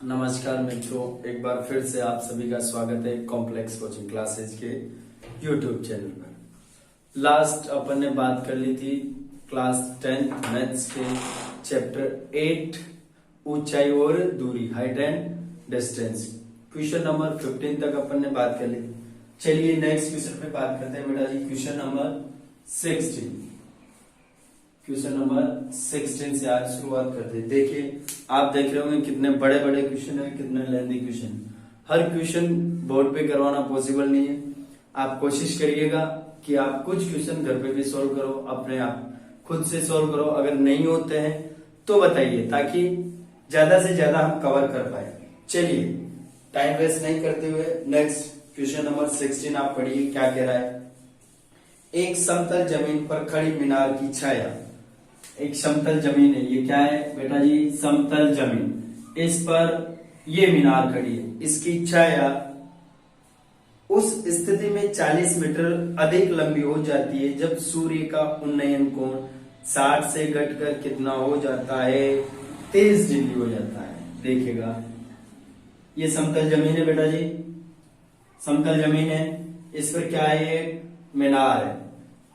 नमस्कार मित्रों, एक बार फिर से आप सभी का स्वागत है कॉम्प्लेक्स कोचिंग क्लासेज के यूट्यूब चैनल पर। लास्ट अपन ने बात कर ली थी क्लास 10th मैथ्स के चैप्टर 8 ऊंचाई और दूरी, height and distance, question number 15 तक अपन ने बात कर ली। चलिए नेक्स्ट क्वेश्चन पे बात करते हैं बेटा जी। क्वेश्चन नंबर 16 से आज शुरुआत करते हैं। देखिए, आप देख रहे होंगे कितने बड़े बड़े क्वेश्चन है, कितने लेंथी क्वेश्चन। हर क्वेश्चन बोर्ड पे करवाना पॉसिबल नहीं है। आप कोशिश करिएगा कि आप कुछ क्वेश्चन घर पे भी सॉल्व करो, अपने आप खुद से सॉल्व करो। अगर नहीं होते हैं तो बताइए, ताकि ज्यादा से ज्यादा हम कवर कर पाए। चलिए टाइम वेस्ट नहीं करते हुए नेक्स्ट क्वेश्चन नंबर 16 आप पढ़िए, क्या कह रहा है। एक समतल जमीन पर खड़ी मीनार की छाया, एक समतल जमीन है, ये क्या है बेटा जी, समतल जमीन। इस पर ये मीनार खड़ी है, इसकी छाया उस स्थिति में 40 मीटर अधिक लंबी हो जाती है जब सूर्य का उन्नयन कोण 60 से घटकर कितना हो जाता है, 30 डिग्री हो जाता है। देखिएगा, ये समतल जमीन है बेटा जी, समतल जमीन है। इस पर क्या है, ये मीनार है।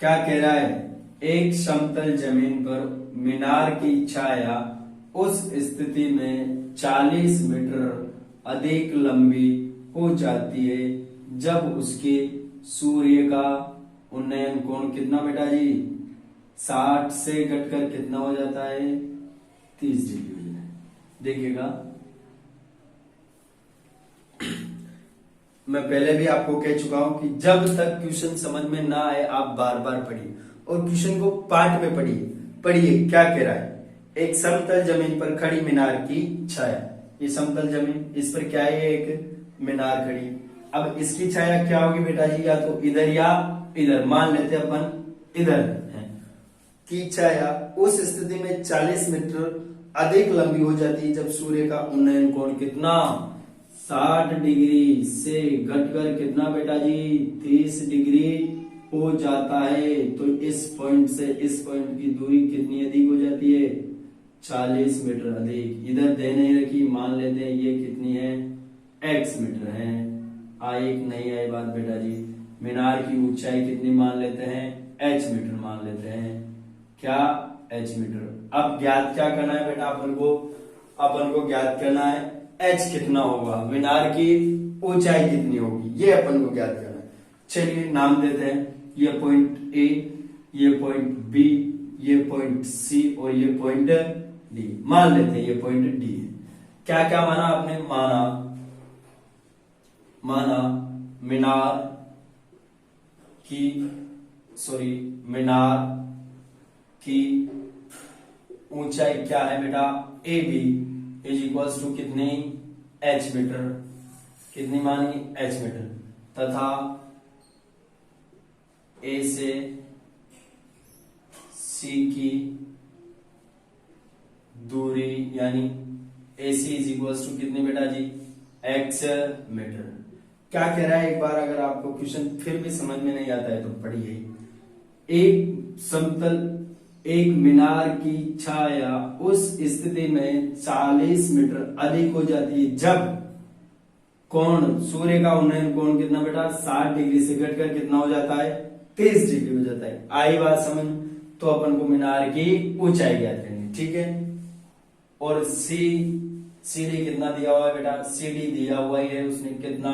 क्या कह रहा है, एक समतल जमीन पर मीनार की छाया उस स्थिति में 40 मीटर अधिक लंबी हो जाती है जब उसके सूर्य का उन्नयन कोण कितना बेटा जी, 60 से घटकर कितना हो जाता है, 30 डिग्री हो जाता है। देखिएगा, मैं पहले भी आपको कह चुका हूं कि जब तक क्वेश्चन समझ में ना आए आप बार बार पढ़िए और क्वेश्चन को पार्ट में पढ़िए। क्या कह रहा है, एक समतल जमीन पर खड़ी मीनार की छाया, ये समतल जमीन, इस पर क्या है, एक मीनार खड़ी। अब इसकी छाया क्या होगी बेटा जी, या तो इधर या इधर, मान लेते अपन इधर है, की छाया उस स्थिति में 40 मीटर अधिक लंबी हो जाती है जब सूर्य का उन्नयन कोण कितना, 60 डिग्री से घटकर कितना बेटा जी, 30 डिग्री हो जाता है। तो इस पॉइंट से इस पॉइंट की दूरी कितनी अधिक हो जाती है, 40 मीटर अधिक। इधर दे नहीं रखी, मान लेते हैं ये कितनी है, x मीटर है। आई नहीं आई बात बेटा जी। मीनार की ऊंचाई कितनी मान लेते हैं, h मीटर मान लेते हैं। क्या, h मीटर। अब ज्ञात क्या करना है बेटा, अपन को ज्ञात करना है h कितना होगा, मीनार की ऊंचाई कितनी होगी, ये अपन को ज्ञात करना है। चलिए नाम देते हैं, ये पॉइंट ए, ये पॉइंट बी, ये पॉइंट सी और ये पॉइंट डी। मान लेते हैं ये पॉइंट डी है। क्या क्या माना आपने, माना मीनार की ऊंचाई क्या है बेटा, A B is equals to कितनी, h मीटर। कितनी मानी, h मीटर। तथा ए से सी की दूरी यानी AC इज इक्वल्स टू कितनी बेटा जी, x मीटर। क्या कह रहा है, एक बार अगर आपको क्वेश्चन फिर भी समझ में नहीं आता है तो पढ़िए। एक मीनार की छाया उस स्थिति में 40 मीटर अधिक हो जाती है जब कोण, सूर्य का उन्नयन कोण कितना बेटा, 60 डिग्री से घटकर कितना हो जाता है, 30 डिग्री हो जाता है। आई बात समझ। तो अपन को मीनार की ऊंचाई ज्ञात करनी, ठीक है। और सीडी कितना दिया हुआ है बेटा, सीडी दिया हुआ है उसने कितना,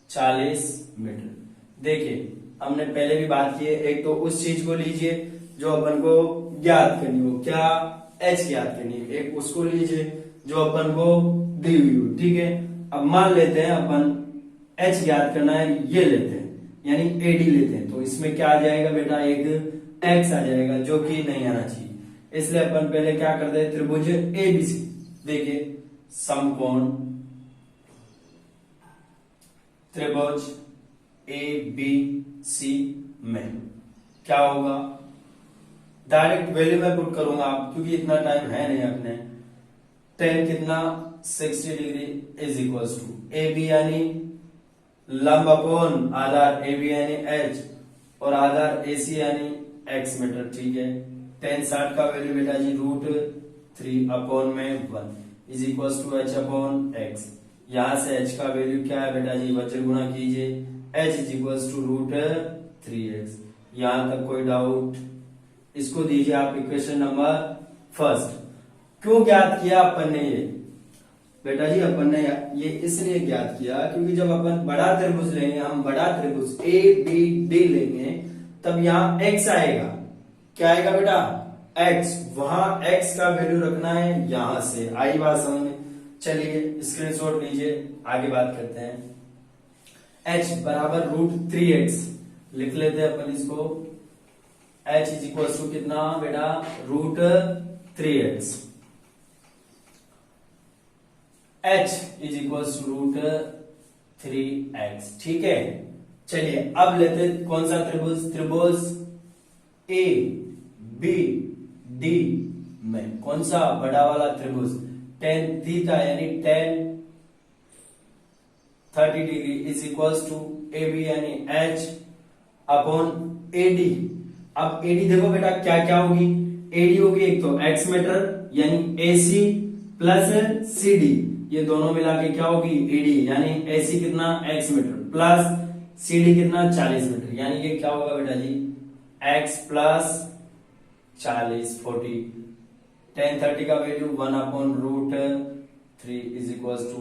40 मीटर। देखिए, हमने पहले भी बात की है, एक तो उस चीज को लीजिए जो अपन को ज्ञात करनी हो, क्या, h ज्ञात करनी है। एक उसको लीजिए जो अपन को दी हुई हो, ठीक है। अब मान लेते हैं अपन h ज्ञात करना है, ये लेते हैं यानी AD लेते हैं, तो इसमें क्या आ जाएगा बेटा, एक x आ जाएगा जो कि नहीं आना चाहिए। इसलिए अपन पहले क्या करते हैं, त्रिभुज ABC। देखिए, समकोण त्रिभुज ABC में क्या होगा, डायरेक्ट वैल्यू में पुट करूंगा आप, क्योंकि इतना टाइम है नहीं अपने। tan कितना, 60 degree is equals to AB यानी लंब अपॉन आधार, AB यानी h और आधार AC यानी x मीटर, ठीक है। tan 60 का वैल्यू बेटा जी √3 अपॉन में 1। Is equal to H upon X. यहां से h का वैल्यू क्या है बेटा जी, वज्र गुणा कीजिए, h is equal to root 3x। यहां तक कोई डाउट? इसको दीजिए आप इक्वेशन नंबर फर्स्ट। क्यों ज्ञात किया अपन ने ये बेटा जी, अपन ने ये इसलिए ज्ञात किया क्योंकि जब अपन बड़ा त्रिभुज लेंगे, हम बड़ा त्रिभुज ए बी डी लेंगे, तब यहाँ x आएगा। क्या आएगा बेटा? x। वहां x का वैल्यू रखना है यहां से। आई बात समझ में? चलिए स्क्रीनशॉट लीजिए, आगे बात करते हैं। h बराबर रूट 3x लिख लेते हैं अपन इसको। h इज इक्वल टू कितना बेटा? Root 3x। h is equal to root 3x। ठीक है, चलिए अब लेते कौन सा त्रिभुज? त्रिभुज ए बी डी में कौन सा बड़ा वाला त्रिभुज? tan थीटा यानी tan 30 degree is equal to A B यानी h अपॉन ए डी। अब ए डी देखो बेटा क्या क्या होगी? ए डी होगी एक तो x मीटर यानी ए सी प्लस सी डी, ये दोनों मिला के क्या होगी? एडी यानी एसी कितना? x मीटर प्लस सीडी कितना? 40 मीटर, यानी ये क्या होगा बेटा जी? x plus 40 40। tan 30 का value 1 upon root 3 is equal to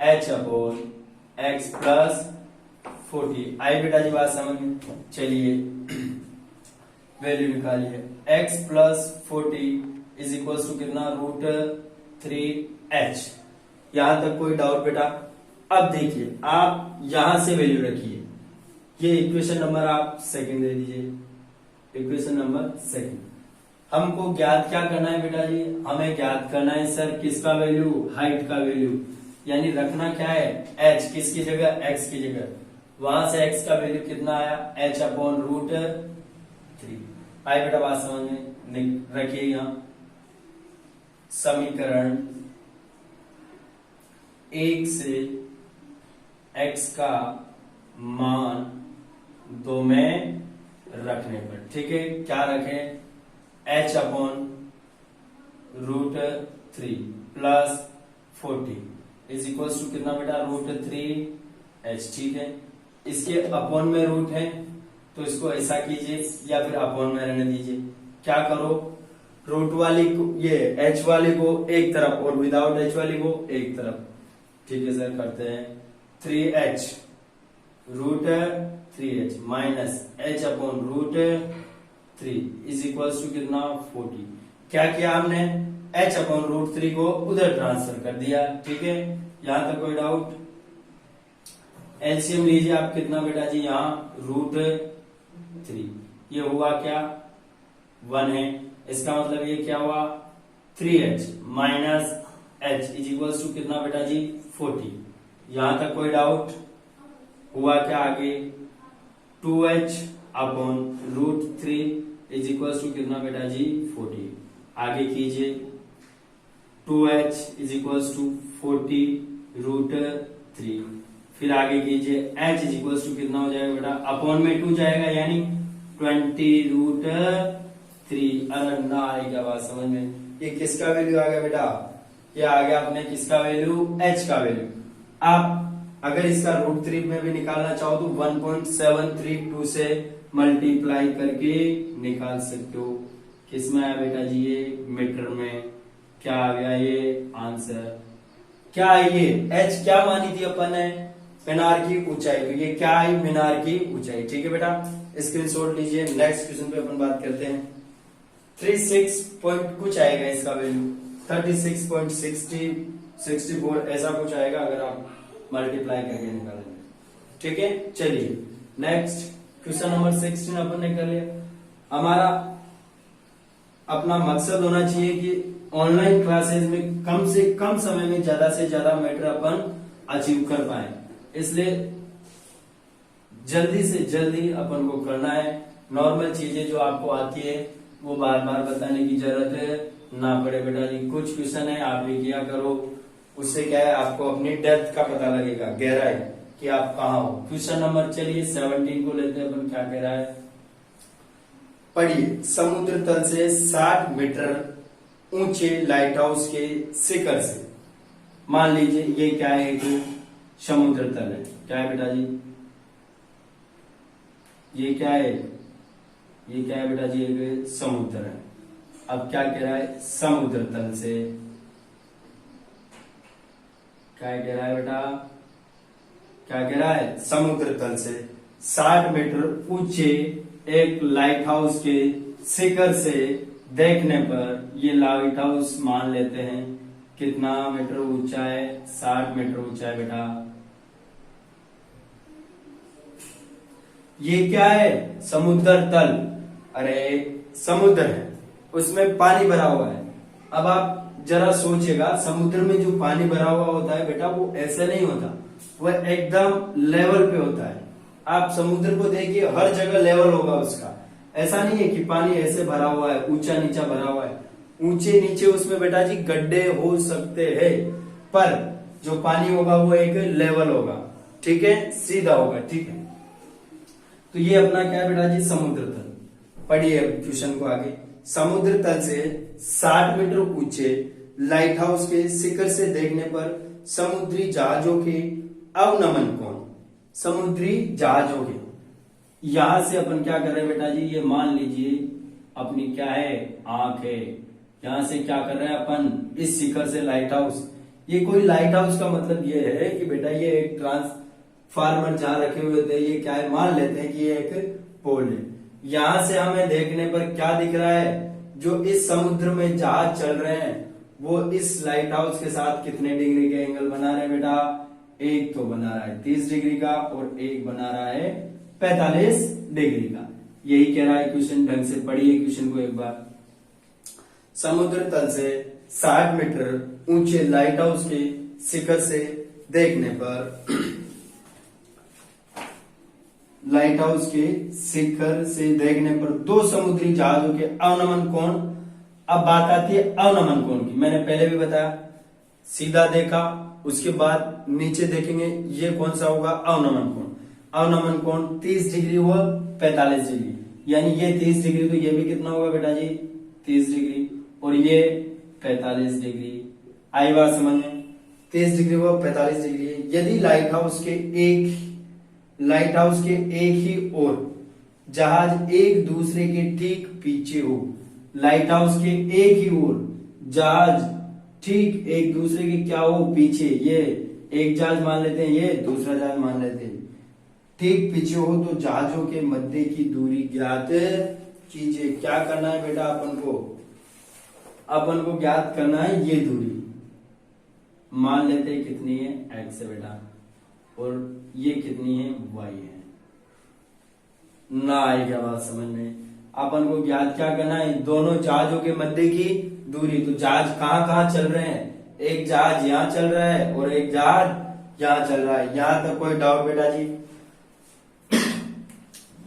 h upon x plus 40। आई बेटा जी बात समझ में? चलिए वैल्यू निकालिए। x plus 40 is equal to कितना? Root 3h। यहां तक कोई डाउट बेटा? अब देखिए आप यहां से वैल्यू रखिए, ये इक्वेशन नंबर आप सेकंड दे दीजिए। इक्वेशन नंबर सेकंड हमको ज्ञात क्या करना है बेटा जी? हमें ज्ञात करना है सर किसका वैल्यू? हाइट का वैल्यू, यानी रखना क्या है? h किसकी जगह? x की जगह। वहां से x का वैल्यू कितना आया? h upon root 3। आई बेटा बात समझ में? रखिए यहां समीकरण 1 से x का मान 2 में रखने पर, ठीक है, क्या रखें? h upon root 3 plus 40 is equal to कितना बेटा? Root 3h। ठीक है, इसके अपॉन में रूट है तो इसको ऐसा कीजिए या फिर अपॉन में रहने दीजिए। क्या करो? रूट वाली को, ये h वाली को एक तरफ और विदाउट h वाली को एक तरफ। ठीक है सर, करते हैं। 3h root 3h minus h upon root 3 is equal to कितना? 40। क्या किया हमने? h अपॉन रूट 3 को उधर ट्रांसफर कर दिया। ठीक है, यहां तक कोई डाउट? एलसीएम लीजिए आप, कितना बेटा जी? यहाँ रूट 3, ये हुआ क्या? 1 है। इसका मतलब ये क्या हुआ? 3h minus h is equal to कितना बेटा जी? 40। यहां तक कोई डाउट? हुआ क्या आगे? 2h upon root 3 is equal to कितना बेटा जी? 40। आगे कीजिए, 2h is equal to 40 root 3। फिर आगे कीजिए, h इज इक्वल टू कितना हो जाएगा बेटा? अपॉन में 2 जाएगा यानी 20 रूट 3। अरे ना आएगा बात समझ में? ये किसका वैल्यू आ गया बेटा? ये आ गया अपने किसका वैल्यू? h का वैल्यू। आप अगर इसका रूट 3 में भी निकालना चाहो तो 1.732 से मल्टीप्लाई करके निकाल सकते हो। किसमें आया बेटा जी? ये मीटर में। क्या आ गया ये आंसर? क्या है ये? h क्या मानी थी अपन ने? मीनार की ऊंचाई। तो ये क्या है? मीनार की ऊंचाई। ठीक है बेटा, स्क्रीनशॉट लीजिए। नेक्स्ट क्वेश्चन पे अपन बात करते हैं। 36 पॉइंट कुछ आएगा इसका वैल्यू, 36.64 ऐसा कुछ आएगा अगर आप मल्टीप्लाई करके निकालेंगे। ठीक है, चलिए नेक्स्ट क्वेश्चन नंबर 16 अपन ने कर लिया। हमारा अपना मकसद होना चाहिए कि ऑनलाइन क्लासेस में कम से कम समय में ज्यादा से ज्यादा मैटर अपन अचीव कर पाए, इसलिए जल्दी से जल्दी अपन को करना है। नॉर्मल चीजें जो आपको आती है वो बार बार बताने की जरूरत ना पड़े बेटा जी। कुछ क्वेश्चन है आप भी किया करो, उससे क्या है आपको अपनी डेप्थ का पता लगेगा, गहराई कि आप कहाँ हो। क्वेश्चन नंबर चलिए 17 को लेते हैं अपन। क्या कह रहा है पढ़िए। समुद्र तल से 60 मीटर ऊंचे लाइट हाउस के शिखर से मान लीजिए ये क्या है, एक समुद्र तल है। क्या है बेटा जी, ये क्या है, ये क्या है बेटा जी, एक समुद्र है। अब क्या कह रहा है, समुद्र तल से क्या कह रहा है बेटा, क्या कह रहा है, समुद्र तल से 60 मीटर ऊंचे एक लाइट हाउस के शिखर से देखने पर, ये लाइट हाउस मान लेते हैं कितना मीटर ऊंचा है, 60 मीटर ऊंचा है बेटा। ये क्या है, समुद्र तल, अरे समुद्र है, उसमें पानी भरा हुआ है। अब आप जरा सोचिएगा, समुद्र में जो पानी भरा हुआ होता है बेटा, वो ऐसे नहीं होता, वह एकदम लेवल पे होता है। आप समुद्र को देखिए, हर जगह लेवल होगा उसका। ऐसा नहीं है कि पानी ऐसे भरा हुआ है, ऊंचा नीचा भरा हुआ है। ऊंचे नीचे उसमें बेटा जी गड्ढे हो सकते हैं, पर जो पानी होगा वो एक लेवल होगा, ठीक है, सीधा होगा, ठीक है। तो ये अपना क्या है बेटा जी, समुद्र तल। पढ़िए क्वेश्चन को आगे। समुद्र तल से 60 मीटर ऊंचे लाइट हाउस के शिखर से देखने पर समुद्री जहाजों के अवनमन कोण, समुद्री जहाजों के, यहां से अपन क्या कर रहे हैं बेटा जी, ये मान लीजिए अपनी क्या है, आंख है। यहां से क्या कर रहे हैं अपन, इस शिखर से लाइट हाउस, ये कोई लाइट हाउस का मतलब ये है कि बेटा ये एक ट्रांसफार्मर जहां रखे हुए थे, ये क्या है, मान लेते हैं कि ये एक पोल है। यहां से हमें देखने पर क्या दिख रहा है, जो इस समुद्र में जहाज चल रहे हैं वो इस लाइट हाउस के साथ कितने डिग्री के एंगल बना रहे हैं बेटा, एक तो बना रहा है 30 डिग्री का और एक बना रहा है 45 डिग्री का। यही कह रहा है क्वेश्चन, ढंग से पढ़िए क्वेश्चन को एक बार। समुद्र तल से 60 मीटर ऊंचे लाइट हाउस के शिखर से देखने पर, लाइट हाउस के शिखर से देखने पर दो समुद्री जहाजों के अवनमन कोण। अब बात आती है अवनमन कोण की। मैंने पहले भी बताया, सीधा देखा, उसके बाद नीचे देखेंगे, ये कौन सा होगा, अवनमन कोण। अवनमन कोण 30 डिग्री व 45 डिग्री, यानी ये 30 डिग्री तो ये भी कितना होगा बेटा जी, 30 डिग्री, और ये 45 डिग्री। आई बात समझ में, 30 डिग्री व 45 डिग्री है। यदि लाइट हाउस के एक ही ओर जहाज एक दूसरे के ठीक पीछे हो, लाइट हाउस के एक ही ओर जहाज ठीक एक दूसरे के क्या हो, पीछे, ये एक जहाज मान लेते हैं, ये दूसरा जहाज मान लेते हैं, ठीक पीछे हो, तो जहाजों के मध्य की दूरी ज्ञात कीजिए। क्या करना है बेटा, अपन को ज्ञात करना है ये दूरी। मान लेते हैं कितनी है, x है बेटा, और ये कितनी है, y है। ना आई क्या बात समझ में, अपन को ज्ञात क्या करना है, दोनों जहाजों के मध्य की दूरी। तो जहाज कहां कहां चल रहे हैं, एक जहाज यहां चल रहा है और एक जहाज यहां चल रहा है। यहां तक कोई डाउट बेटा जी,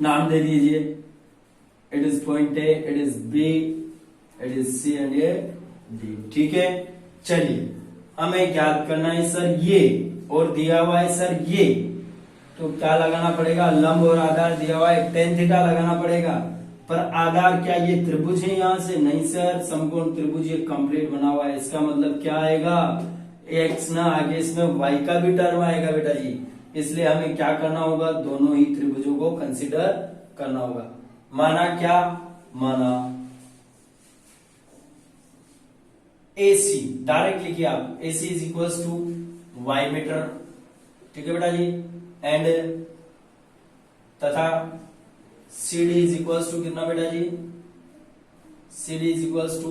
नाम दे दीजिए। It is point A, it is B, it is C and ये डी, ठीक है। चलिए हमें ज्ञात करना है सर ये, और दिया हुआ है सर ये, तो क्या लगाना पड़ेगा, लंब और आधार दिया हुआ है, tan थीटा लगाना पड़ेगा। पर आधार क्या ये त्रिभुज है, यहां से नहीं सर, समकोण त्रिभुज ये कंप्लीट बना हुआ है। इसका मतलब क्या आएगा, x ना आगे इसमें y का भी टर्म आएगा बेटा जी। इसलिए हमें क्या करना होगा, दोनों ही त्रिभुजों को कंसिडर करना होगा। माना क्या, माना AC, डायरेक्ट लिखिए आप, AC is equal to y metre, ठीक है बेटा जी, एंड तथा CD इज इक्वल टू कितना बेटा जी, CD is equal to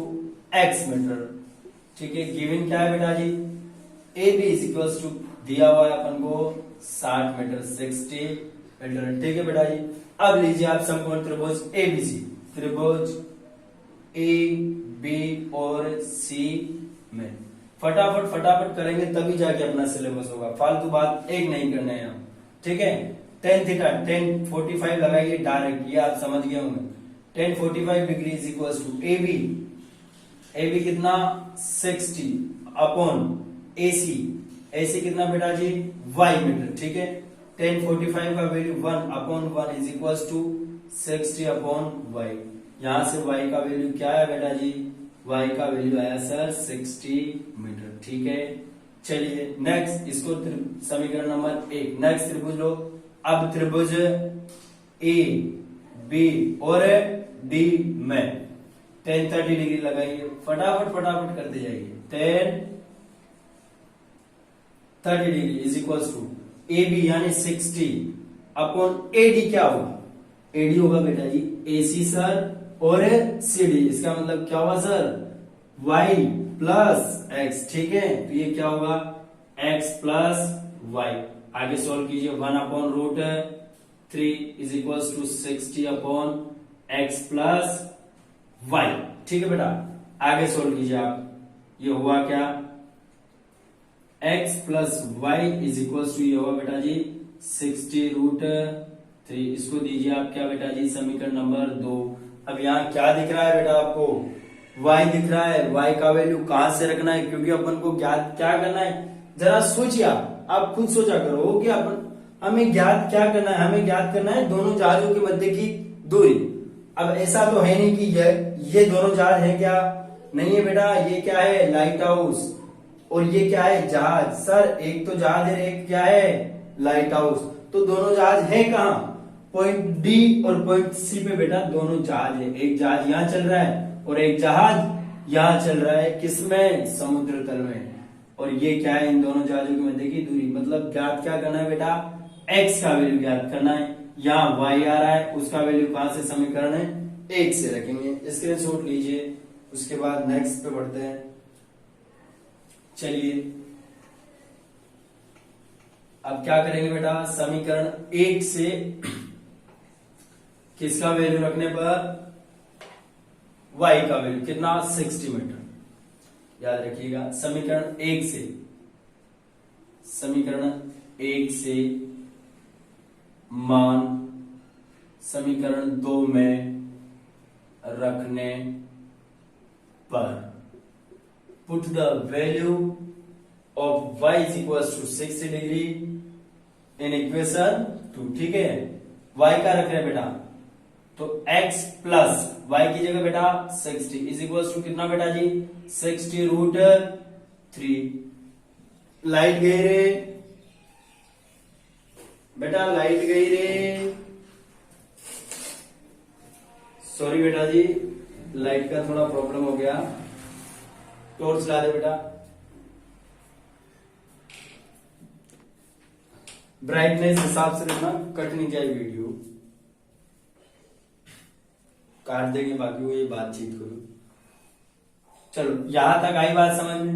x metre, ठीक है। गिवन क्या है बेटा जी, AB इज इक्वल टू दिया हुआ है अपन को 60 मीटर 60 मीटर, ठीक है बेटा जी। अब लीजिए आप समकोण त्रिभुज ABC, त्रिभुज A B और C में फटाफट करेंगे, तभी जाके अपना सिलेबस होगा। फालतू बात एक नहीं करना है, ठीक है। tan थीटा, tan 45 लगाइए डायरेक्ट, ये आप समझ गए होंगे। tan 45 degree is equal to AB कितना 60 अपॉन AC कितना बेटा जी y मीटर, ठीक है। tan 45 का value 1 upon 1 is equal to 60 upon y। यहां से y का वैल्यू क्या है बेटा जी, y का वैल्यू आया सर 60 मीटर, ठीक है। चलिए नेक्स्ट, इसको समीकरण नंबर 1, नेक्स्ट त्रिभुज लो। अब त्रिभुज ए बी और डी में tan 30 डिग्री लगाइए, फटाफट फटाफट करते जाइए। tan 30 degree is equal to A B यानी 60 अपॉन एडी। क्या होगा? एडी होगा बेटा जी AC सर और CD। इसका मतलब क्या हुआ सर? y plus x. ठीक है, तो ये क्या होगा? x plus Y. आगे सॉल्व कीजिए, 1 upon root 3 is equal to 60 upon x plus Y. ठीक है बेटा, आगे सॉल्व कीजिए आप। ये हुआ क्या? x plus Y is equal to ये हुआ बेटा जी 60 रूट 3। इसको दीजिए आप क्या बेटा जी? समीकरण नंबर 2। अब यहाँ क्या दिख रहा है बेटा आपको? y दिख रहा है। y का वैल्यू कहां से रखना है? क्योंकि अपन को ज्ञात क्या करना है, जरा सोचिए आप खुद सोचा करो कि अपन हमें ज्ञात क्या करना है? हमें ज्ञात करना है दोनों जहाजों के मध्य की दूरी। अब ऐसा तो है नहीं कि ये दोनों जहाज है क्या? नहीं है बेटा, ये क्या है? Light house. और ये क्या है? जहाज। सर एक तो जहाज है, एक क्या है? Light house. तो दोनों जहाज है कहाँ? पॉइंट डी और पॉइंट सी पे बेटा दोनों जहाज है। एक जहाज यहाँ चल रहा है और एक जहाज यहाँ चल रहा है। किसमें? समुद्र तल में। और ये क्या है? इन दोनों जहाजों के मध्य की दूरी। मतलब ज्ञात क्या करना है बेटा? x का वैल्यू ज्ञात करना है। यहाँ y आ रहा है, उसका वैल्यू कहां से? समीकरण है 1 से रखेंगे। स्क्रीनशॉट लीजिए, उसके बाद नेक्स्ट पे बढ़ते हैं। चलिए अब क्या करेंगे बेटा? समीकरण 1 से किसका वैल्यू रखने पर? y का वैल्यू कितना? 60 मीटर। याद रखिएगा, समीकरण 1 से, समीकरण 1 से मान समीकरण 2 में रखने पर put the value of y is equal to 60 degree in equation 2। ठीक है, y का रख रहे हैं बेटा, तो x प्लस y की जगह बेटा 60 इज इक्वल टू कितना बेटा जी? 60 रूट 3। लाइट गई रे बेटा, लाइट गई रे। सॉरी बेटा जी, लाइट का थोड़ा प्रॉब्लम हो गया। टॉर्च ला दे बेटा। ब्राइटनेस हिसाब से रखना, कट नहीं जाए वीडियो, काट देंगे, बाकी वो ये बातचीत करो। चलो यहां तक आई बात समझ में।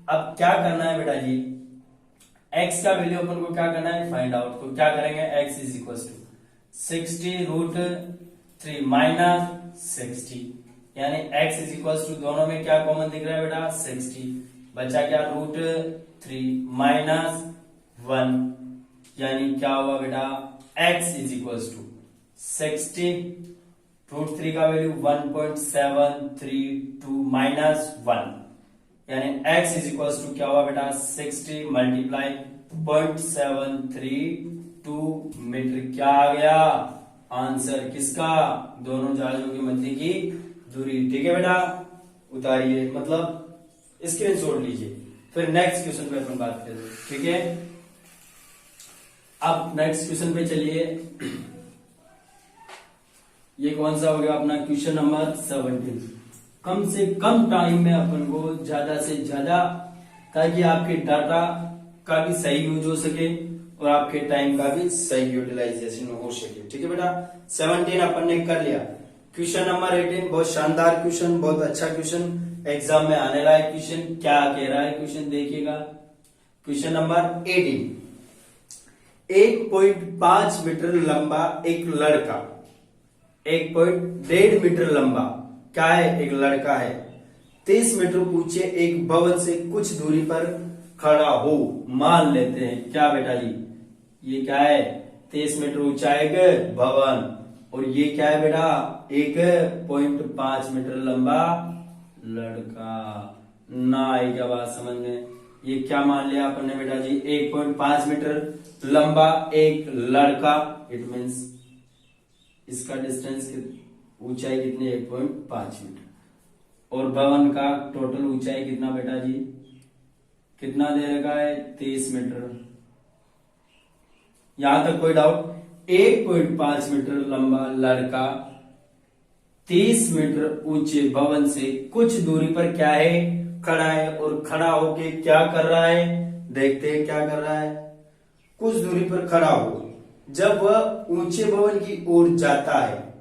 अब क्या करना है बेटा जी? x का वैल्यू अपन को क्या करना है? Find out. तो क्या करेंगे? x is equal to 60 root 3 minus 60, यानी x इज इक्वल टू दोनों में क्या कॉमन दिख रहा है बेटा? 60। बचा क्या? रूट 3 माइनस 1, यानी क्या हुआ बेटा? x is equal to 60 root 3 का वैल्यू 1.732 माइनस 1, यानी x इज इक्वल टू क्या हुआ बेटा? 60 मल्टीप्लाई 0.732 मीटर। क्या आ गया आंसर? किसका? दोनों जहाजों के मध्य की दूरी। ठीक है बेटा, उतारिए, मतलब स्क्रीनशॉट लीजिए, फिर नेक्स्ट क्वेश्चन पे अपन बात करें। ठीक है, अब नेक्स्ट क्वेश्चन पे चलिए। ये कौन सा हो गया अपना? Question number 17। कम से कम टाइम में अपन को ज्यादा से ज्यादा, ताकि आपके डाटा का भी सही यूज हो सके और आपके टाइम का भी सही यूटिलाइजेशन हो सके। ठीक है बेटा, 17 अपन ने कर लिया। क्वेश्चन नंबर 18 बहुत शानदार क्वेश्चन, बहुत अच्छा क्वेश्चन, एग्जाम में आने लायक क्वेश्चन। क्या कह रहा है क्वेश्चन? देखिएगा, क्वेश्चन नंबर 18। 1.5 मीटर लंबा एक लड़का, 1.5 मीटर लंबा क्या है? एक लड़का है। 30 मीटर ऊंचे एक भवन से कुछ दूरी पर खड़ा हो। मान लेते हैं क्या बेटा जी? ये क्या है? 30 मीटर ऊंचा एक भवन, और ये क्या है बेटा? 1.5 मीटर लंबा लड़का। ना आई क्या बात समझ में? ये क्या मान लिया अपन ने बेटा जी? 1.5 मीटर लंबा एक लड़का, इट मीन्स इसका डिस्टेंस ऊंचाई कितनी? 1.5 मीटर। और भवन का टोटल ऊंचाई कितना बेटा जी? कितना दे रखा है 30 मीटर। यहां तक कोई डाउट? 1.5 मीटर लंबा लड़का 30 मीटर ऊंचे भवन से कुछ दूरी पर क्या है, खड़ा है, और खड़ा होके क्या कर रहा है, देखते हैं क्या कर रहा है। कुछ दूरी पर खड़ा हो, जब वह ऊंचे भवन की ओर जाता है,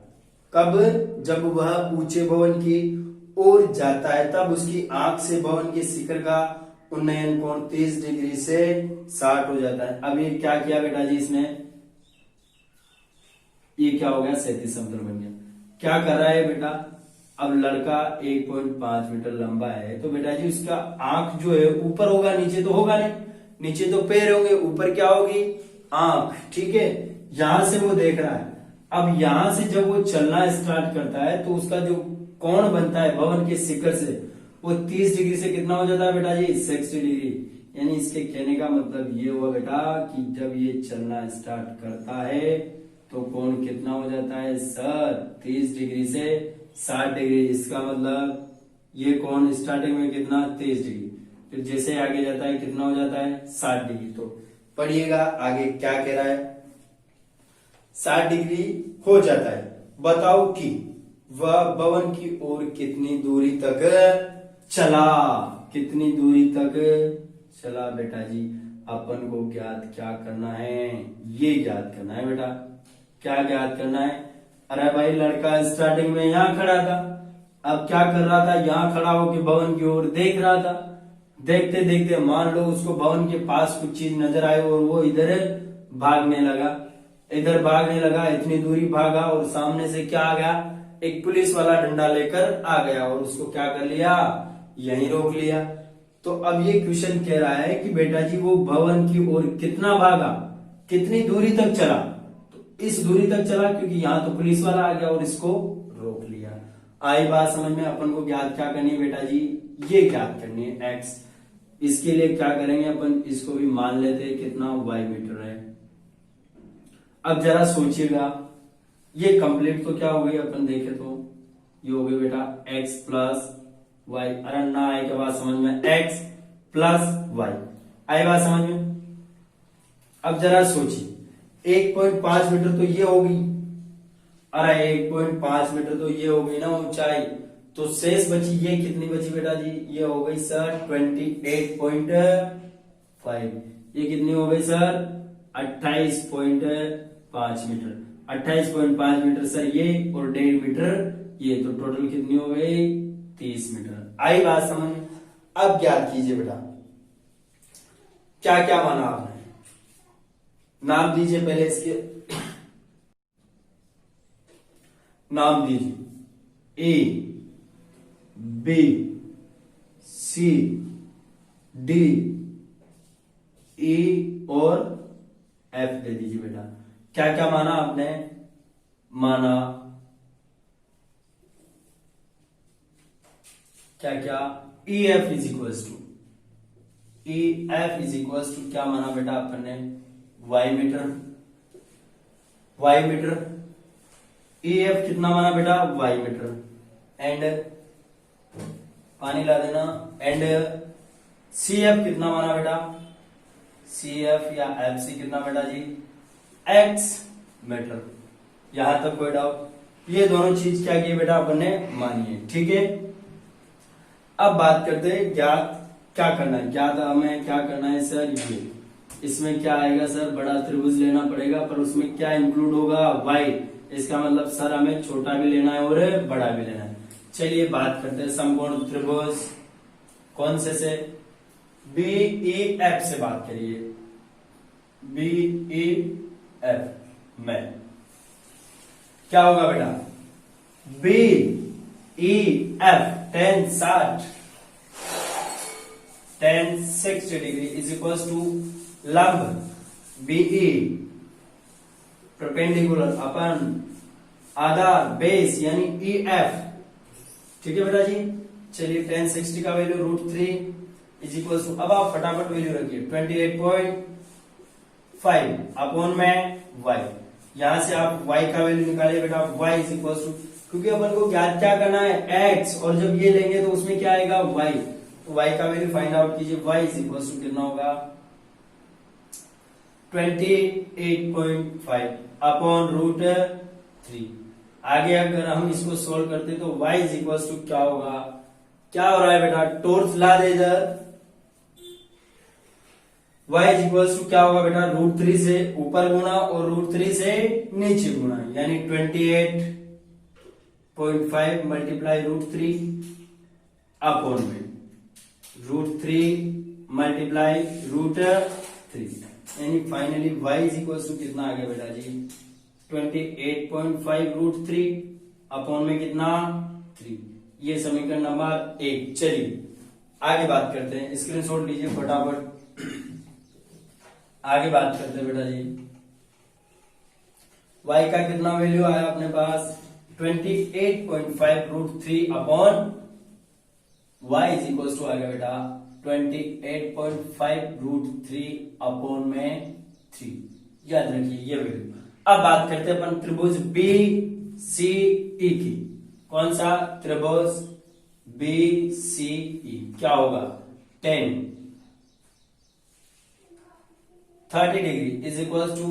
कब? जब वह ऊंचे भवन की ओर जाता है तब उसकी आंख से भवन के शिखर का उन्नयन कोण 30 डिग्री से 60 हो जाता है। अब ये क्या किया बेटा जी इसने, ये क्या हो गया 37 समतल बन गया। क्या कर रहा है बेटा, अब लड़का 1.5 मीटर लंबा है तो बेटा जी उसका आंख जो है ऊपर होगा, नीचे तो होगा नहीं, नीचे तो पैर होंगे, ऊपर क्या होगी आंख, ठीक है। यहां से वो देख रहा है। अब यहां से जब वो चलना स्टार्ट करता है तो उसका जो कोण बनता है भवन के शिखर से वो 30 डिग्री से कितना हो जाता है बेटा जी 60 डिग्री। यानी इसके कहने का मतलब ये हुआ बेटा कि जब ये चलना स्टार्ट करता है तो कोण कितना हो जाता है सर 30 डिग्री से 60 डिग्री। इसका मतलब ये कोण स्टार्टिंग में कितना 30 डिग्री, फिर जैसे आगे जाता है कितना हो जाता है 60 डिग्री। तो पढ़िएगा आगे क्या कह रहा है, 60 डिग्री हो जाता है। बताओ कि वह भवन की ओर कितनी दूरी तक चला, कितनी दूरी तक चला बेटा जी। अपन को ज्ञात क्या करना है, ये ज्ञात करना है बेटा। क्या ज्ञात करना है? अरे भाई लड़का स्टार्टिंग में यहाँ खड़ा था, अब क्या कर रहा था, यहाँ खड़ा होकर भवन की ओर देख रहा था। देखते देखते मान लो उसको भवन के पास कुछ चीज नजर आई और वो इधर भागने लगा, इधर भागने लगा, इतनी दूरी भागा और सामने से क्या आ गया, एक पुलिस वाला डंडा लेकर आ गया और उसको क्या कर लिया, यहीं रोक लिया। तो अब ये क्वेश्चन कह रहा है कि बेटा जी वो भवन की ओर कितना भागा, कितनी दूरी तक चला। तो इस दूरी तक चला क्योंकि यहाँ तो पुलिस वाला आ गया और इसको रोक लिया। आई बात समझ में? अपन को ज्ञात क्या करनी है बेटा जी, ये ज्ञात करनी है एक्स। इसके लिए क्या करेंगे अपन, इसको भी मान लेते हैं कितना वाई मीटर है। अब जरा सोचिएगा ये कंप्लीट तो क्या हो गई, अपन देखे तो ये हो गई बेटा x प्लस वाई। अरे ना आए के बाद समझ में, x प्लस वाई आए बात समझ में। अब जरा सोचिए 1.5 मीटर तो ये होगी, अरे 1.5 मीटर तो ये हो गई ना ऊंचाई, तो शेष बची ये कितनी बची बेटा जी, ये हो गई सर 28.5। ये कितनी हो गई सर 28.5 मीटर। 28.5 मीटर सर ये और 1.5 मीटर ये, तो टोटल कितनी हो गई 30 मीटर। आई बात समझ में? अब ज्ञात कीजिए बेटा क्या क्या माना आपने, नाम दीजिए पहले इसके, नाम दीजिए A B C D E और एफ दे दीजिए बेटा। क्या क्या माना आपने, माना क्या क्या, E F is equals to, E F is equals to क्या माना बेटा अपन ने, Y metre, Y metre. E F कितना माना बेटा वाई मीटर, एंड पानी ला देना, एंड सी एफ कितना माना बेटा, सी एफ या एफ सी कितना बेटा जी एक्स मीटर। यहां तक कोई डाउट? ये दोनों चीज क्या की बेटा अपन ने मानी है, ठीक है। अब बात करते हैं ज्ञात क्या करना है, ज्ञात हमें क्या करना है सर, ये इसमें क्या आएगा सर, बड़ा त्रिभुज लेना पड़ेगा, पर उसमें क्या इंक्लूड होगा वाई। इसका मतलब सर हमें छोटा भी लेना है और बड़ा भी लेना है। चलिए बात करते हैं समकोण त्रिभुज, कौन से बी ई एफ से बात करिए, बी ई एफ में क्या होगा बेटा, B E F tan 60 degree is equal to लंब बीई परपेंडिकुलर अपन आधार बेस यानी ई एफ, ठीक है बेटा जी। चलिए tan 60 का वैल्यू √3 इज इक्वल टू, अब आप फटाफट वैल्यू रखिए 28.5 अपॉन में y। यहां से आप y का वैल्यू निकालिए बेटा, y इज इक्वल टू, क्योंकि अपन को ज्ञात क्या करना है x, और जब ये लेंगे तो उसमें क्या आएगा y, तो y का वैल्यू फाइंड आउट कीजिए। y इज इक्वल टू कितना होगा 28.5 अपॉन रूट 3। आगे अगर हम इसको सोल्व करते तो y इज इक्वल टू क्या होगा, क्या हो रहा है बेटा, टोर्च ला दे इधर। y इज इक्वल टू क्या होगा बेटा, रूट 3 से ऊपर गुना और रूट 3 से नीचे गुना, यानी 28.5 मल्टीप्लाई रूट 3 अपॉन में रूट 3 मल्टीप्लाई रूट 3, यानी finally y is equal to कितना आ गया बेटा जी 28.5 रूट 3 अपॉन में कितना 3। ये समीकरण नंबर 1। चलिए आगे बात करते हैं, स्क्रीनशॉट लीजिए फटाफट। आगे बात करते हैं बेटा जी, y का कितना वैल्यू आया अपने पास 28.5 root 3 upon y is equal to आ गया बेटा 28.5 रूट 3 अपॉन में 3। याद रखिए ये वैल्यू। अब बात करते हैं अपन त्रिभुज बी सी ई की। कौन सा त्रिभुज बी सी ई, क्या होगा 30 degree is equal to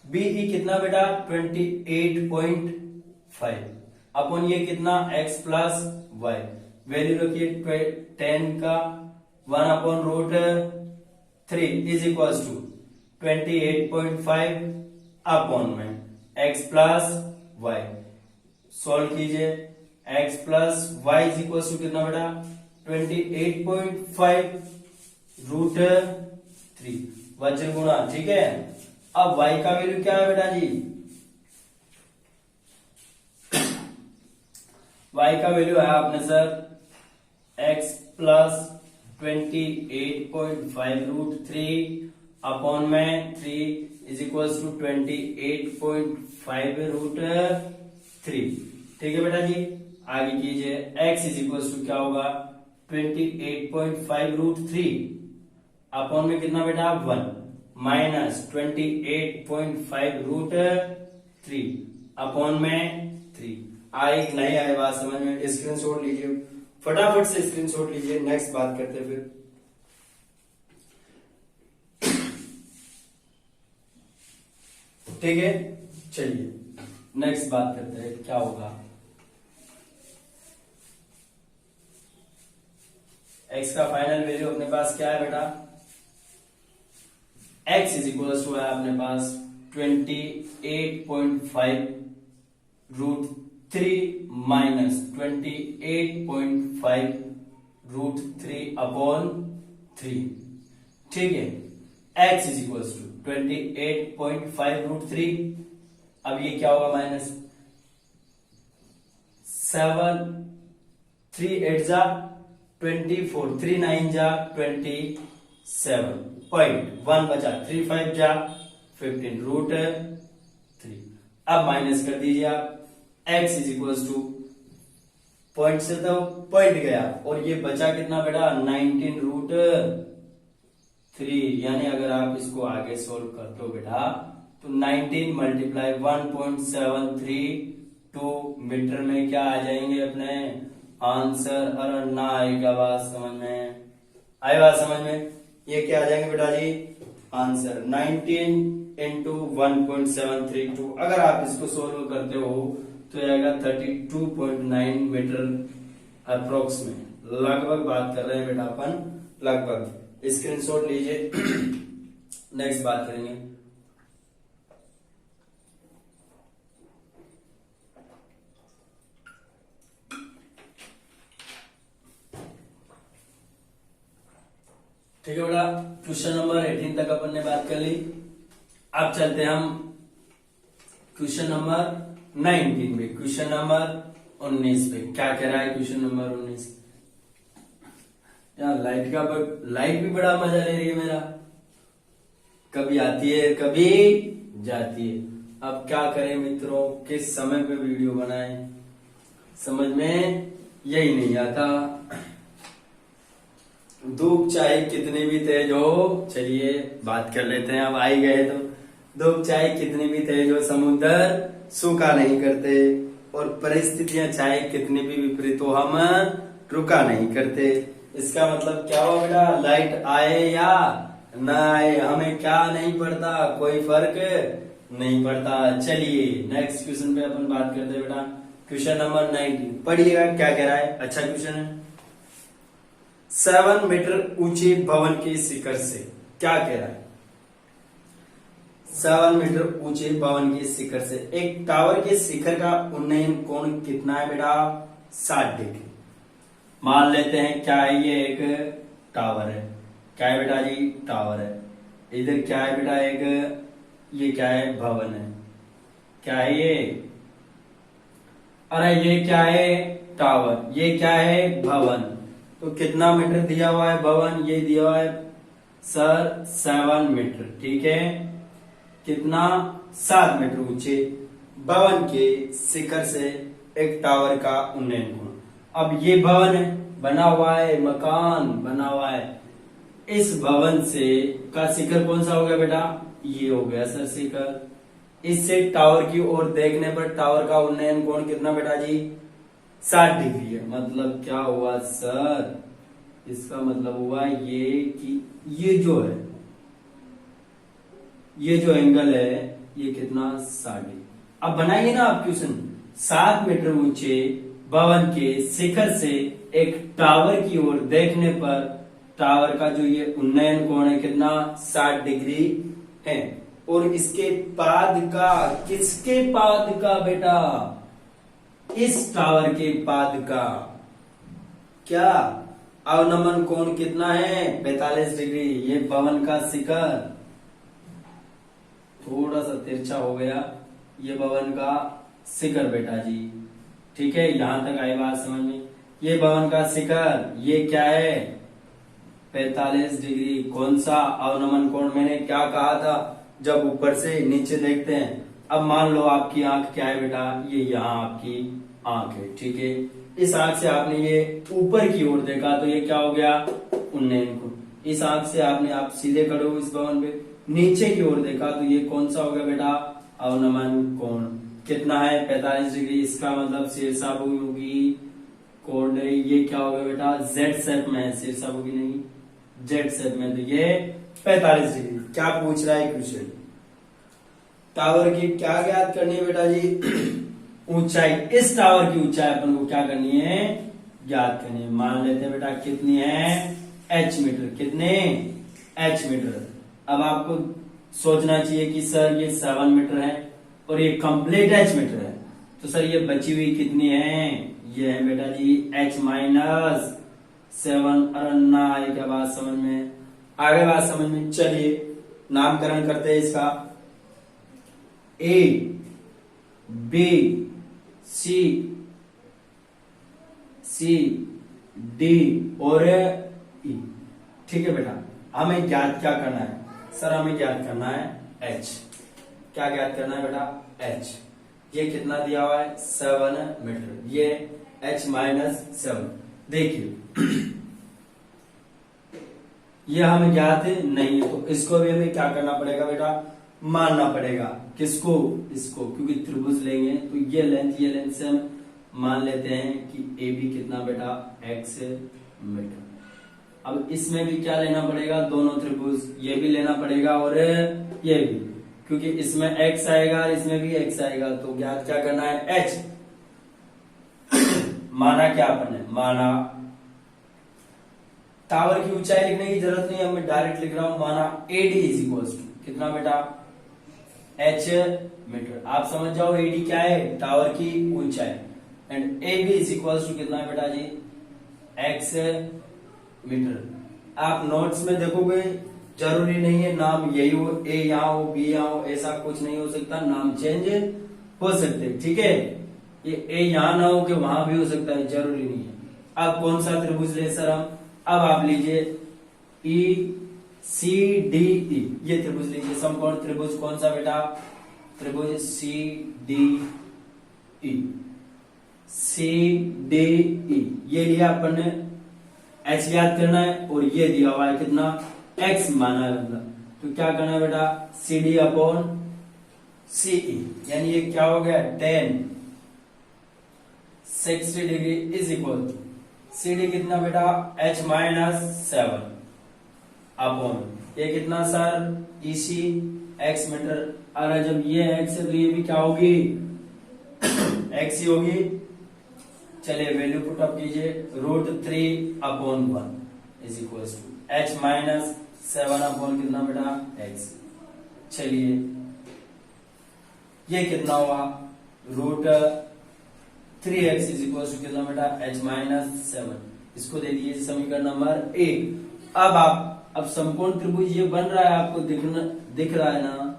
BE कितना बेटा 28.5 अपन ये कितना x प्लस वाई, वैल्यू रखिए 10 का 1 upon root 3 is equal to 28.5 upon में x प्लस वाई। सॉल्व कीजिए, x plus Y is equal to कितना बेटा 28.5 रूट 3 वज्र गुणा, ठीक है। अब y का वैल्यू क्या है बेटा जी, y का वैल्यू है आपने sir x plus 28.5 root 3 upon में 3 इज इक्वल टू 28.5 रूट 3, ठीक है बेटा जी। आगे कीजिए, x इज इक्वल टू क्या होगा 28.5 रूट 3 अपॉन में कितना बेटा 1 माइनस 28.5 रूट 3 अपॉन में 3। आए नहीं आए बात समझ में, स्क्रीनशॉट लीजिए फटाफट से, स्क्रीनशॉट लीजिए। नेक्स्ट बात करते हैं फिर, ठीक है। चलिए नेक्स्ट बात करते हैं क्या होगा, x का फाइनल वैल्यू अपने पास क्या है बेटा, x इज इक्वल टू है अपने पास 28.5 रूट 3 माइनस 28.5 रूट 3 अपॉन 3, ठीक है। x is equal to 28.5 root 3, अब ये क्या होगा माइनस 7 3 8 जा 24 3 9 जा 27.1 बचा 3 5 जा 15 रूट 3। अब माइनस कर दीजिए आप, x is equal two point से तो पॉइंट गया और ये बचा कितना बेटा 19 रूट 3, यानी अगर आप इसको आगे सोल्व करते हो बेटा तो 19 मल्टीप्लाई 1.732 मीटर में क्या आ जाएंगे अपने आंसर। अरे ना आएगा बात समझ में, आए बात समझ में, ये क्या आ जाएंगे बेटा जी आंसर 19 इंटू 1.732। अगर आप इसको सोल्व करते हो तो आएगा 32.9 मीटर अप्रोक्स में, लगभग बात कर रहे हैं बेटा अपन लगभग। स्क्रीनशॉट लीजिए। नेक्स्ट बात करेंगे, ठीक है बेटा। क्वेश्चन नंबर 18 तक अपन ने बात कर ली। अब चलते हैं हम क्वेश्चन नंबर 19 पे, क्वेश्चन नंबर 19 पे क्या कह रहा है क्वेश्चन नंबर 19। यार लाइट भी बड़ा मजा ले रही है मेरा, कभी आती है कभी जाती है। अब क्या करें मित्रों, किस समय पे वीडियो बनाएं समझ में यही नहीं आता। धूप चाहे कितनी भी तेज हो, चलिए बात कर लेते हैं, अब आ ही गए तो धूप चाहे कितनी भी तेज हो समुद्र सूखा नहीं करते, और परिस्थितियां चाहे कितनी भी विपरीत हो हम रुका नहीं करते। इसका मतलब क्या हुआ बेटा, लाइट आए या ना आए हमें क्या नहीं पड़ता, कोई फर्क नहीं पड़ता। चलिए नेक्स्ट क्वेश्चन पे अपन बात करते हैं बेटा। क्वेश्चन नंबर 19 पढ़िएगा क्या कह रहा है, अच्छा क्वेश्चन है। 7 मीटर ऊंचे भवन के शिखर से, क्या कह रहा है, 7 मीटर ऊंचे भवन के शिखर से एक टावर के शिखर का उन्नयन कोण कितना है बेटा, 60 डिग्री। मान लेते हैं क्या है, ये एक टावर है, क्या है बेटा जी, टावर है। इधर क्या है बेटा, एक ये क्या है, भवन है, क्या है ये, अरे ये क्या है, टावर, ये क्या है, भवन। तो कितना मीटर दिया हुआ है भवन, ये दिया हुआ है सर 7 मीटर, ठीक है। कितना, 7 मीटर ऊंचे भवन के शिखर से एक टावर का उन्नयन कोण। अब ये भवन है, बना हुआ है, मकान बना हुआ है, इस भवन से का शिखर कौन सा हो गया बेटा, ये हो गया सर शिखर। इससे टावर की ओर देखने पर टावर का उन्नयन कोण कितना बेटा जी, 60 डिग्री है। मतलब क्या हुआ सर, इसका मतलब हुआ ये कि ये जो है, ये जो एंगल है ये कितना, 60 डिग्री। अब बनाइए ना आप क्वेश्चन, 7 मीटर ऊंचे भवन के शिखर से एक टावर की ओर देखने पर टावर का जो ये उन्नयन कोण है कितना, 60 डिग्री है। और इसके पाद का, किसके पाद का बेटा, इस टावर के पाद का क्या अवनमन कोण कितना है, 45 डिग्री। ये भवन का शिखर थोड़ा सा तिरछा हो गया, ये भवन का शिखर बेटा जी, ठीक है। यहां तक आई बात समझ में। ये भवन का शिखर, ये क्या है, 45 डिग्री। कौन सा अवनमन कोण, मैंने क्या कहा था, जब ऊपर से नीचे देखते हैं। अब मान लो आपकी आंख क्या है बेटा, ये यहाँ आपकी आंख है, ठीक है। इस आंख से आपने ये ऊपर की ओर देखा तो ये क्या हो गया, उन्नयन कोण। इस आंख से आपने, आप सीधे खड़े हो इस भवन पे, नीचे की ओर देखा तो ये कौन सा हो गया बेटा, अवनमन कोण कितना है, 45 डिग्री। इसका मतलब शीर्षाभुज होगी, कोण ये क्या हो गया बेटा, जेड शेप में है, शीर्षाभुज नहीं, जेड शेप में, तो ये 45 डिग्री। क्या पूछ रहा है क्वेश्चन, टावर की क्या ज्ञात करनी है बेटा जी, ऊंचाई। इस टावर की ऊंचाई अपन को क्या करनी है, ज्ञात करनी है। मान लेते हैं बेटा कितनी है, h मीटर, कितने, h मीटर। अब आपको सोचना चाहिए कि सर ये 7 मीटर है और ये कंप्लीट h मीटर है, तो सर ये बची हुई कितनी है, ये है बेटा जी h माइनस 7। अरे ना आई क्या बात समझ में, आगे बात समझ में। चलिए नामकरण करते हैं इसका, A B C C D और E, ठीक है बेटा। हमें ज्ञात क्या करना है सर, हमें ज्ञात करना है H। क्या ज्ञात करना है बेटा, H। ये कितना दिया हुआ है, 7 मीटर, ये H माइनस 7। देखिए ये हमें ज्ञात नहीं है, तो इसको भी हमें क्या करना पड़ेगा बेटा, मानना पड़ेगा। किसको, इसको, क्योंकि त्रिभुज लेंगे तो ये लेंथ से हम मान लेते हैं कि ए बी कितना बेटा, x मीटर। अब इसमें भी क्या लेना पड़ेगा, दोनों त्रिभुज, ये भी लेना पड़ेगा और ये भी, क्योंकि इसमें x आएगा और इसमें भी x आएगा, तो ज्ञात क्या करना है, h। माना क्या अपन ने, माना टावर की ऊंचाई लिखने की जरूरत नहीं है, मैं डायरेक्ट लिख रहा हूं, माना AD इज इक्वल्स टू कितना बेटा, h मीटर। आप समझ जाओ AD क्या है, टावर की ऊंचाई, and AB is equals to कितना है बेटा जी, x मीटर। आप नोट्स में देखोगे, जरूरी नहीं है नाम यही हो, A यहाँ हो, B यहाँ हो, ऐसा कुछ नहीं हो सकता, नाम चेंज हो सकते, ठीक है। ये A यहाँ ना हो के वहां भी हो सकता है, जरूरी नहीं है। अब कौन सा त्रिभुज ले सर हम, अब आप लीजिए ECDE, ये त्रिभुज लीजिए, समकोण त्रिभुज कौन सा बेटा, त्रिभुज CDE। CDE ये लिया अपन ने, h याद करना है और ये दिया हुआ है कितना, x माना है मतलब, तो क्या करना है बेटा, CD अपॉन CE, यानी ये क्या हो गया, 10 60 degree is equal to C D कितना बेटा h-7 अपॉन ये कितना सर EC x मीटर। और जब ये x है तो ये भी क्या होगी x ही होगी। चलिए वैल्यू पुट अप कीजिए √3/1 is equal to h-7 upon कितना बेटा x। चलिए ये कितना हुआ √3x इज इक्वल टू कितना बेटा h-7। इसको दे दीजिए समीकरण नंबर 1। अब समकोण त्रिभुज ये बन रहा है, आपको दिख रहा है ना,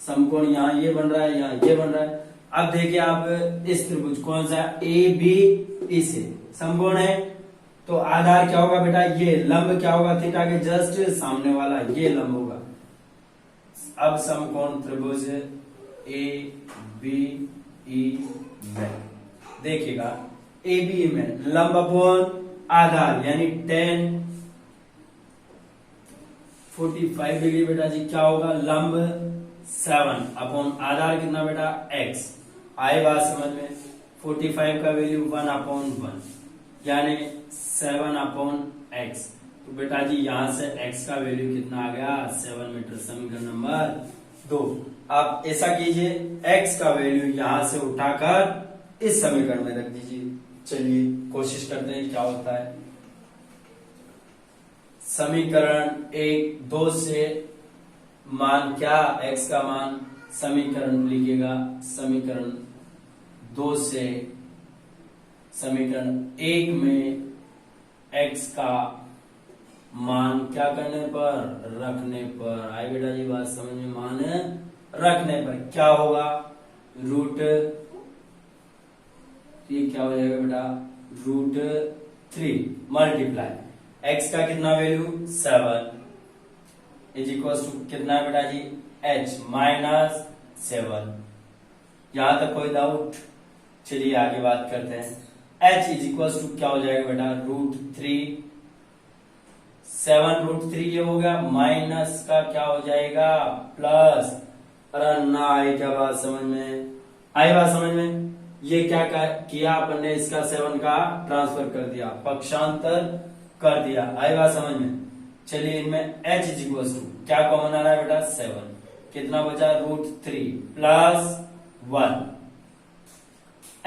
समकोण यहाँ ये बन रहा है, यहाँ ये बन रहा है। अब देखिए आप इस त्रिभुज कौन सा AB से समकोण है, तो आधार क्या होगा बेटा ये लंब क्या होगा थीटा के जस्ट सामने वाला ये लंब होगा। अब समकोण त्रिभुज ABE में देखिएगा ABE में लंब अपॉन आधार यानी 45 डिग्री बेटा जी क्या होगा लंब 7 अपॉन आधार कितना बेटा x। आए बात समझ में। 45 का वैल्यू 1/1 यानी 7/x। तो बेटा जी यहां से x का वैल्यू कितना आ गया 7 मीटर। समीकरण नंबर 2। आप ऐसा कीजिए x का वैल्यू यहां से उठाकर इस समीकरण में रख दीजिए। चलिए कोशिश करते हैं क्या होता है। समीकरण 1-2 से मान क्या x का मान समीकरण लिखिएगा। समीकरण 2 से समीकरण 1 में x का मान क्या करने पर रखने पर। आए बेटा जी बात समझ में। मान रखने पर क्या होगा ये क्या हो जाएगा बेटा √3 मल्टीप्लाई x का कितना वैल्यू 7 इज इक्वल टू कितना है बेटा जी h-7। यहां तक कोई डाउट। चलिए आगे बात करते हैं। h इज इक्वल टू क्या हो जाएगा बेटा √3 7√3 ये हो गया माइनस का क्या हो जाएगा प्लस। अरे ना आई क्या बात समझ में। आई बात समझ में। ये क्या किया अपन ने इसका 7 का ट्रांसफर कर दिया पक्षांतर कर दिया। आई बात समझ में। चलिए इनमें h इज इक्वल टू क्या कॉमन आ रहा है बेटा 7 कितना बचा √3 plus 1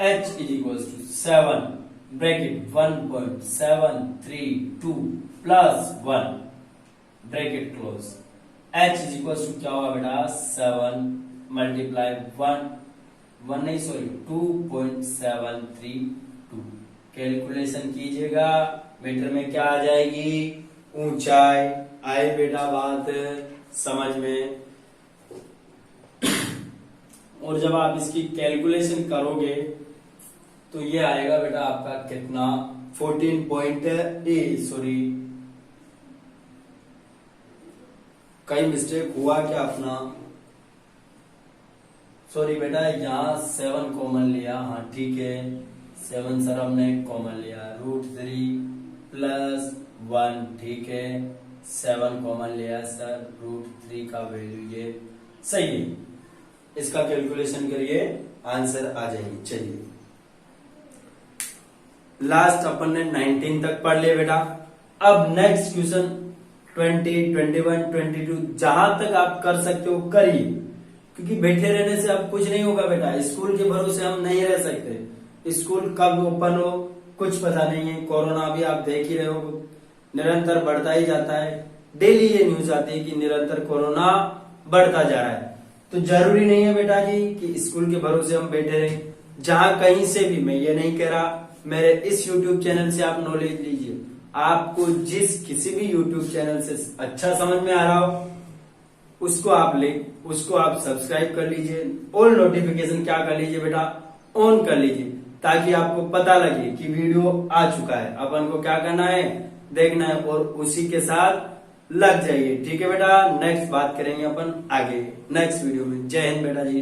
h is equal to 7 bracket 1.732 plus 1 bracket close. h is equal to क्या होगा बेटा 7 मल्टीप्लाई 1 नहीं सॉरी 2.732। कैलकुलेशन कीजिएगा मीटर में क्या आ जाएगी ऊंचाई। आए बेटा बात समझ में। और जब आप इसकी कैलकुलेशन करोगे तो ये आएगा बेटा आपका कितना 14 सॉरी कई मिस्टेक हुआ क्या अपना सॉरी बेटा यहाँ 7 कॉमन लिया। हाँ ठीक है 7 सर हमने कॉमन लिया √3 प्लस 1 ठीक है 7 कॉमन लिया सर √3 का वैल्यू ये सही है। इसका कैलकुलेशन करिए आंसर आ जाएगी। चलिए लास्ट अपन ने 19 तक पढ़ लिया बेटा। अब नेक्स्ट क्वेश्चन 20, 21, 22 जहां तक आप कर सकते हो करिए, क्योंकि बैठे रहने से अब कुछ नहीं होगा बेटा। स्कूल के भरोसे हम नहीं रह सकते। स्कूल कब ओपन हो कुछ पता नहीं है। कोरोना भी आप देख ही रहे हो निरंतर बढ़ता ही जाता है। डेली ये न्यूज आती है कि निरंतर कोरोना बढ़ता जा रहा है। तो जरूरी नहीं है बेटा जी कि स्कूल के भरोसे हम बैठे रहें। जहां कहीं से भी, मैं ये नहीं कह रहा, मेरे इस YouTube चैनल से आप नॉलेज लीजिए। आपको जिस किसी भी YouTube चैनल से अच्छा समझ में आ रहा हो उसको आप सब्सक्राइब कर लीजिए। ऑल नोटिफिकेशन क्या कर लीजिए बेटा ऑन कर लीजिए, ताकि आपको पता लगे कि वीडियो आ चुका है। अपन को क्या करना है देखना है और उसी के साथ लग जाइए। ठीक है बेटा। नेक्स्ट बात करेंगे अपन आगे नेक्स्ट वीडियो में। जय हिंद बेटा जी।